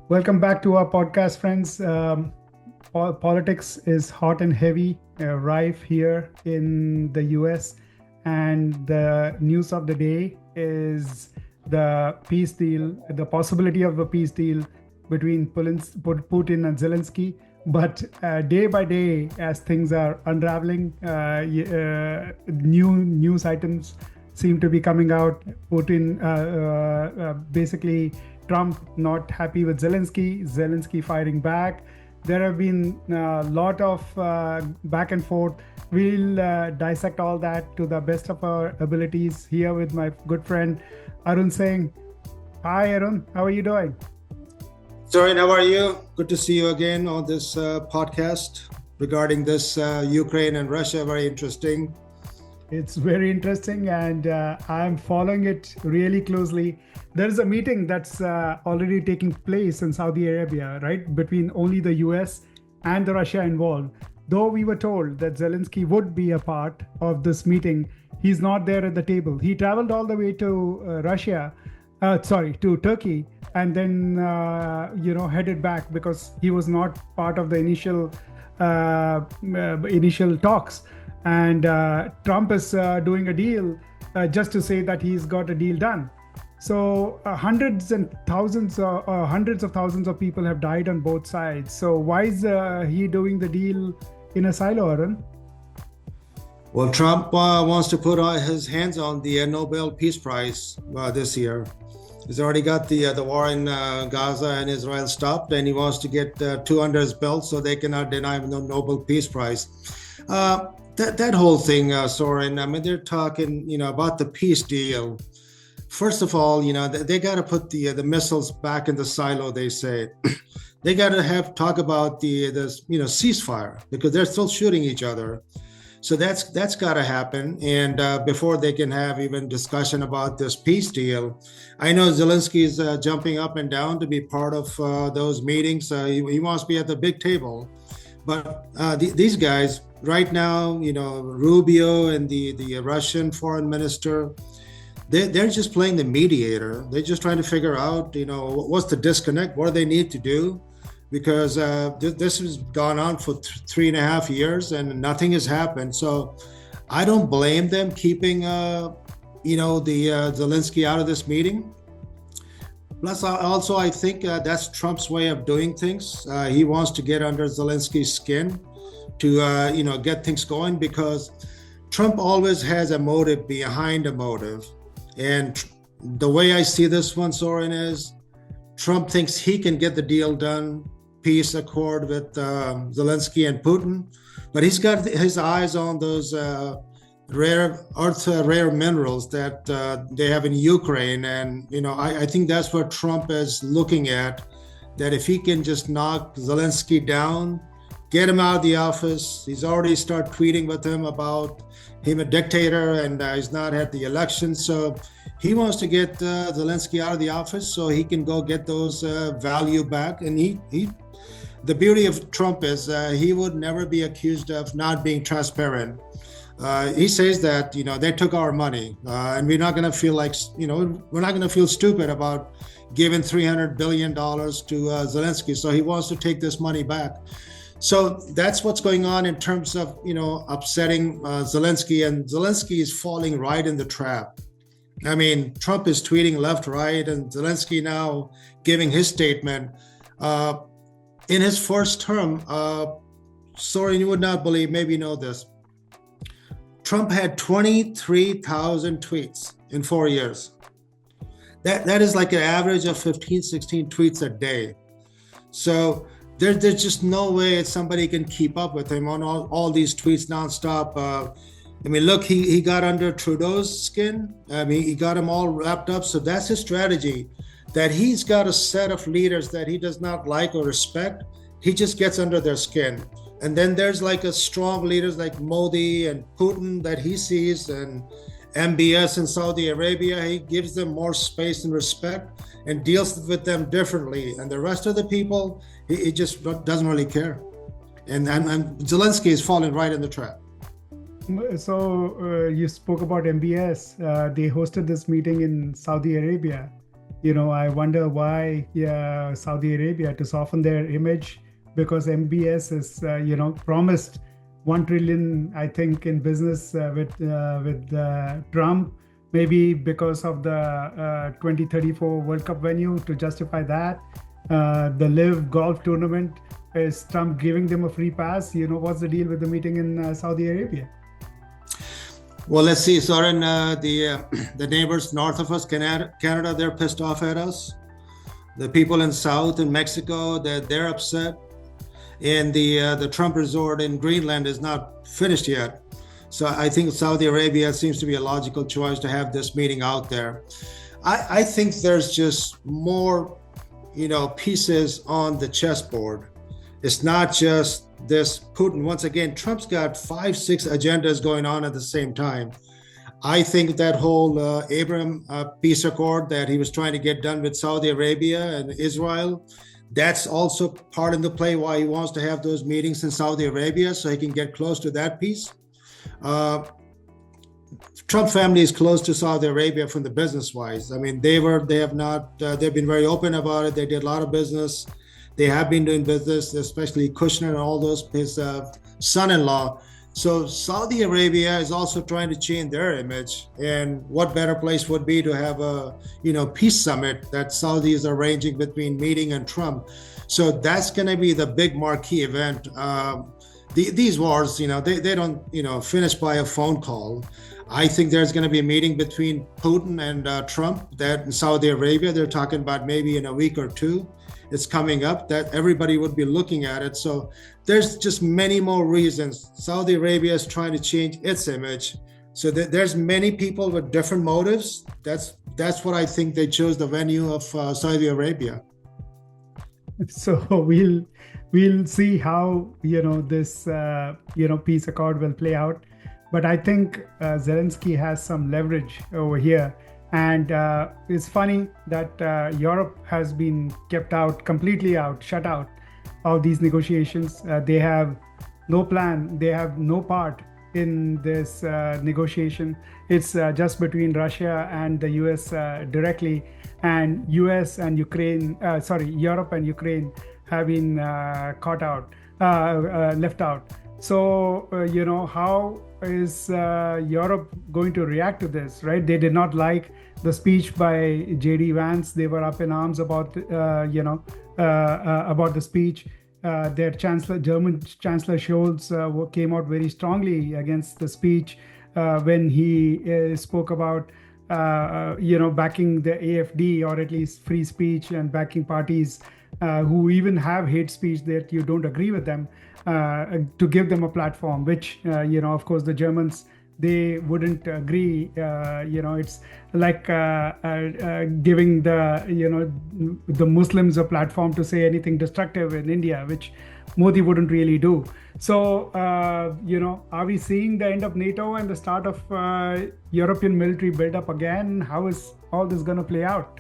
Welcome back to our podcast, friends. Politics is hot and heavy, rife here in the US. And the news of the day is the peace deal, the possibility of a peace deal between Putin and Zelensky. But day by day, as things are unraveling, new news items seem to be coming out. Putin, basically, Trump not happy with Zelensky, Zelensky firing back. There have been a lot of back and forth. We'll dissect all that to the best of our abilities here with my good friend Arun Singh. Hi, Arun. How are you doing? Soren, how are you? Good to see you again on this podcast regarding this Ukraine and Russia. Very interesting. It's very interesting, and I'm following it really closely. There's a meeting that's already taking place in Saudi Arabia, right, between only the US and the Russia involved. Though we were told that Zelensky would be a part of this meeting, he's not there at the table. He traveled all the way to to Turkey, and then headed back because he was not part of the initial talks. And Trump is doing a deal just to say that he's got a deal done. So hundreds of thousands of people have died on both sides. So why is he doing the deal in a silo, Arun? Well, Trump wants to put his hands on the Nobel Peace Prize this year. He's already got the war in Gaza and Israel stopped, and he wants to get two under his belt so they cannot deny him the Nobel Peace Prize. That whole thing, Soren, I mean, they're talking, about the peace deal. First of all, they got to put the missiles back in the silo, they say. They got to talk about the ceasefire because they're still shooting each other. So that's got to happen. And before they can have even discussion about this peace deal, I know Zelensky is jumping up and down to be part of those meetings. He wants to be at the big table. But these guys right now, Rubio and the Russian foreign minister, they're just playing the mediator. They're just trying to figure out, what's the disconnect, what do they need to do? Because this has gone on for 3.5 years and nothing has happened. So I don't blame them keeping, the Zelensky out of this meeting. Plus, also, I think that's Trump's way of doing things. He wants to get under Zelensky's skin to, get things going because Trump always has a motive behind a motive. And the way I see this one, Soren, is Trump thinks he can get the deal done, peace accord with Zelensky and Putin, but he's got his eyes on those rare minerals that they have in Ukraine. And, I think that's what Trump is looking at, that if he can just knock Zelensky down, get him out of the office. He's already started tweeting with him about him a dictator and he's not at the election. So he wants to get Zelensky out of the office so he can go get those value back. And the beauty of Trump is he would never be accused of not being transparent. He says that, they took our money and we're not going to feel like, we're not going to feel stupid about giving $300 billion to Zelensky. So he wants to take this money back. So that's what's going on in terms of, upsetting Zelensky, and Zelensky is falling right in the trap. I mean, Trump is tweeting left, right, and Zelensky now giving his statement. In his first term, sorry, you would not believe, maybe you know this, Trump had 23,000 tweets in 4 years. That is like an average of 15, 16 tweets a day. So there's just no way somebody can keep up with him on all these tweets nonstop. Look, he got under Trudeau's skin. He got him all wrapped up. So that's his strategy, that he's got a set of leaders that he does not like or respect. He just gets under their skin. And then there's like a strong leaders like Modi and Putin that he sees, and MBS in Saudi Arabia. He gives them more space and respect and deals with them differently. And the rest of the people, he just doesn't really care. And Zelensky is falling right in the trap. So you spoke about MBS. They hosted this meeting in Saudi Arabia. I wonder why Saudi Arabia to soften their image because MBS is, promised 1 trillion, I think, in business with Trump. Maybe because of the 2034 World Cup venue to justify that. The Live Golf Tournament is Trump giving them a free pass. What's the deal with the meeting in Saudi Arabia? Well, let's see, Soren. The neighbors north of us, Canada, they're pissed off at us. The people in South and Mexico, they're upset. And the Trump resort in Greenland is not finished yet. So I think Saudi Arabia seems to be a logical choice to have this meeting out there. I think there's just more, pieces on the chessboard. It's not just this Putin. Once again, Trump's got 5-6 agendas going on at the same time. I think that whole Abraham peace accord that he was trying to get done with Saudi Arabia and Israel, that's also part of the play why he wants to have those meetings in Saudi Arabia so he can get close to that peace. Trump family is close to Saudi Arabia from the business wise. I mean, they've been very open about it. They did a lot of business. They have been doing business, especially Kushner and all those, his son-in-law. So Saudi Arabia is also trying to change their image. And what better place would be to have a, peace summit that Saudi is arranging between meeting and Trump. So that's going to be the big marquee event. These wars, they don't, finish by a phone call. I think there's going to be a meeting between Putin and Trump that in Saudi Arabia, they're talking about maybe in a week or two. It's coming up that everybody would be looking at it. So there's just many more reasons. Saudi Arabia is trying to change its image. So there's many people with different motives. That's what I think they chose the venue of Saudi Arabia. So we'll see how this peace accord will play out. But I think Zelensky has some leverage over here. And it's funny that Europe has been kept out, completely out, shut out of these negotiations. They have no plan. They have no part in this negotiation. It's just between Russia and the US directly. And US and Ukraine, Europe and Ukraine have been left out. So, how is Europe going to react to this, right? They did not like the speech by J.D. Vance. They were up in arms about, about the speech. Their German Chancellor Scholz came out very strongly against the speech when he spoke about, backing the AfD or at least free speech and backing parties who even have hate speech that you don't agree with them. To give them a platform, which, of course, the Germans, they wouldn't agree. It's like giving the Muslims a platform to say anything destructive in India, which Modi wouldn't really do. So, are we seeing the end of NATO and the start of European military buildup again? How is all this going to play out?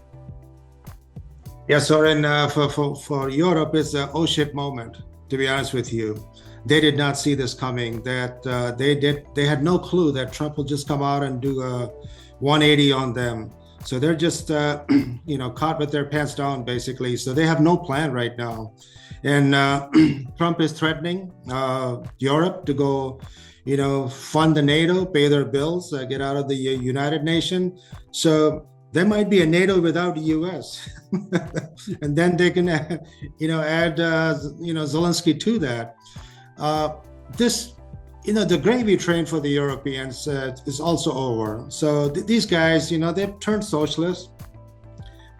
Yeah, Soren, for Europe, it's an oh shit moment. To be honest with you, they did not see this coming. That they had no clue that Trump will just come out and do a 180 on them. So they're just caught with their pants down basically. So they have no plan right now, and Trump is threatening Europe to go, fund the NATO, pay their bills, get out of the United Nations. So there might be a NATO without the U.S. and then they can, add, Zelensky to that. The gravy train for the Europeans is also over. So these guys, they've turned socialist.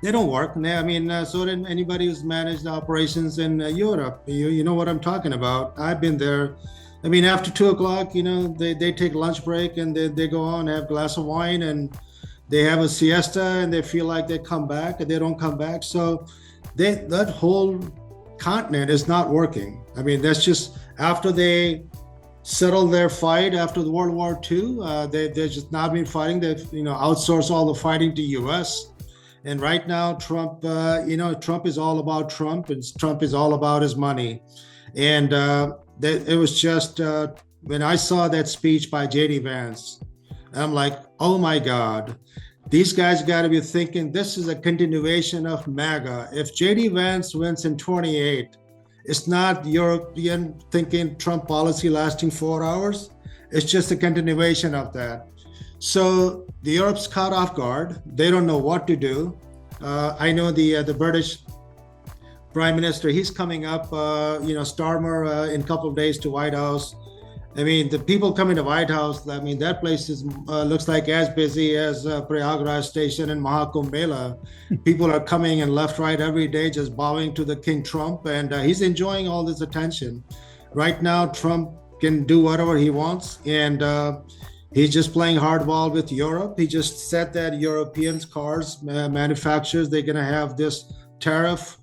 They don't work. So did anybody who's managed operations in Europe. You know what I'm talking about. I've been there. After 2:00, they take lunch break and they go on, have a glass of wine and they have a siesta and they feel like they come back and they don't come back. So that whole continent is not working. That's just after they settled their fight after the World War II, they've just not been fighting. They've, outsourced all the fighting to US. And right now, Trump, Trump is all about Trump and Trump is all about his money. And it was just, when I saw that speech by J.D. Vance, I'm like, oh my God. These guys got to be thinking this is a continuation of MAGA. If JD Vance wins in 28, it's not European thinking Trump policy lasting 4 hours. It's just a continuation of that. So the Europe's caught off guard. They don't know what to do. I know the British Prime Minister, he's coming up, Starmer in a couple of days to White House. I mean, the people coming to White House, I mean, that place is looks like as busy as Prayagraj Station and Mahakumbh Mela. People are coming and left, right every day, just bowing to the King Trump, and he's enjoying all this attention. Right now, Trump can do whatever he wants, and he's just playing hardball with Europe. He just said that European cars manufacturers, they're going to have this tariff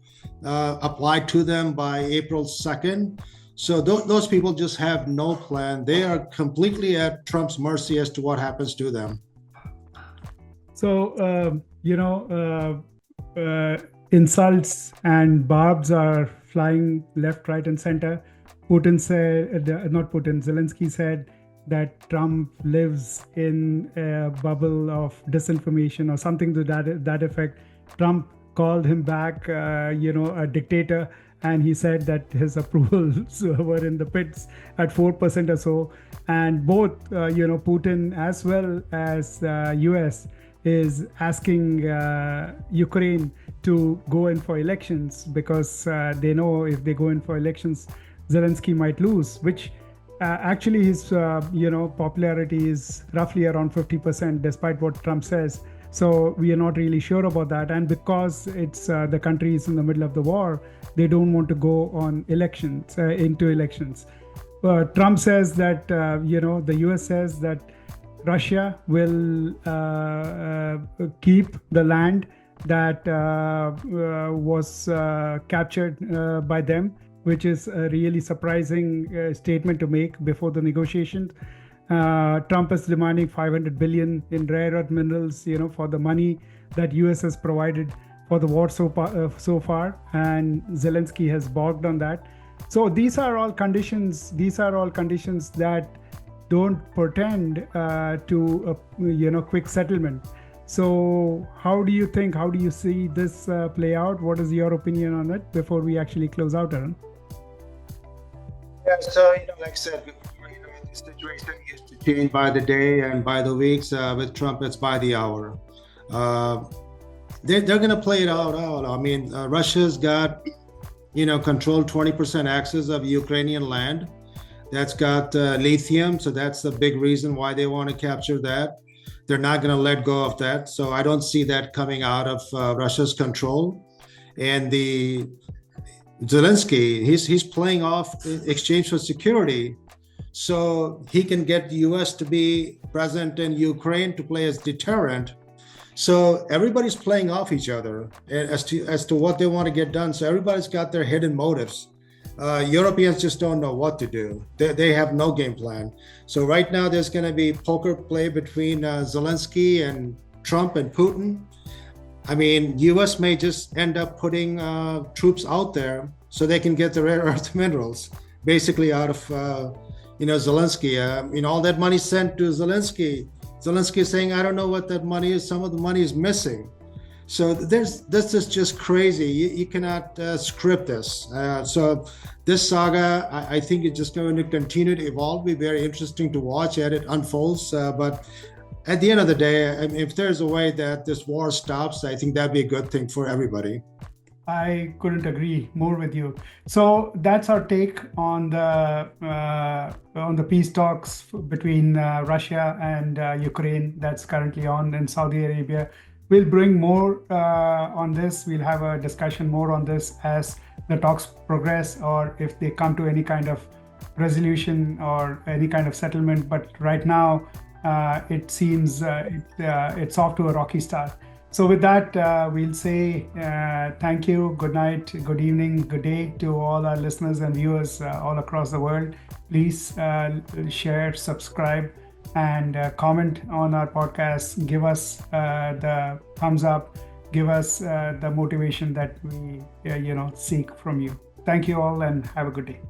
applied to them by April 2nd. So those people just have no plan. They are completely at Trump's mercy as to what happens to them. So, insults and barbs are flying left, right, and center. Zelensky said that Trump lives in a bubble of disinformation or something to that effect. Trump called him back, a dictator. And he said that his approvals were in the pits at 4% or so. And both, Putin as well as US is asking Ukraine to go in for elections because they know if they go in for elections, Zelensky might lose, which actually his, popularity is roughly around 50%, despite what Trump says. So we are not really sure about that. And because it's the country is in the middle of the war, they don't want to go on elections, into elections. Trump says that, the US says that Russia will keep the land that was captured by them, which is a really surprising statement to make before the negotiations. Trump is demanding $500 billion in rare earth minerals, for the money that US has provided for the war so far, and Zelensky has balked on that. So these are all conditions. That don't portend to a quick settlement. So how do you see this play out? What is your opinion on it before we actually close out, Aaron? Yeah, so like I said before, the situation used to change by the day and by the weeks. With Trump, it's by the hour. They're going to play it out. I mean, Russia's got, controlled 20% access of Ukrainian land. That's got lithium, so that's the big reason why they want to capture that. They're not going to let go of that. So I don't see that coming out of Russia's control. And the Zelensky, he's playing off exchange for security, so he can get the U.S. to be present in Ukraine to play as deterrent. So everybody's playing off each other as to what they want to get done. So everybody's got their hidden motives. Europeans just don't know what to do. They have no game plan. So right now there's going to be poker play between Zelensky and Trump and Putin. I mean, U.S. may just end up putting troops out there so they can get the rare earth minerals, basically out of, Zelensky. All that money sent to Zelensky. Zelensky is saying, I don't know what that money is. Some of the money is missing. So this is just crazy. You cannot script this. So this saga, I think it's just going to continue to evolve. Be very interesting to watch as it unfolds. But at the end of the day, if there's a way that this war stops, I think that'd be a good thing for everybody. I couldn't agree more with you. So that's our take on the peace talks between Russia and Ukraine that's currently on in Saudi Arabia. We'll bring more on this. We'll have a discussion more on this as the talks progress, or if they come to any kind of resolution or any kind of settlement. But right now, it seems it's off to a rocky start. So with that, we'll say thank you, good night, good evening, good day to all our listeners and viewers all across the world. Please share, subscribe, and comment on our podcast. Give us the thumbs up. Give us the motivation that we seek from you. Thank you all and have a good day.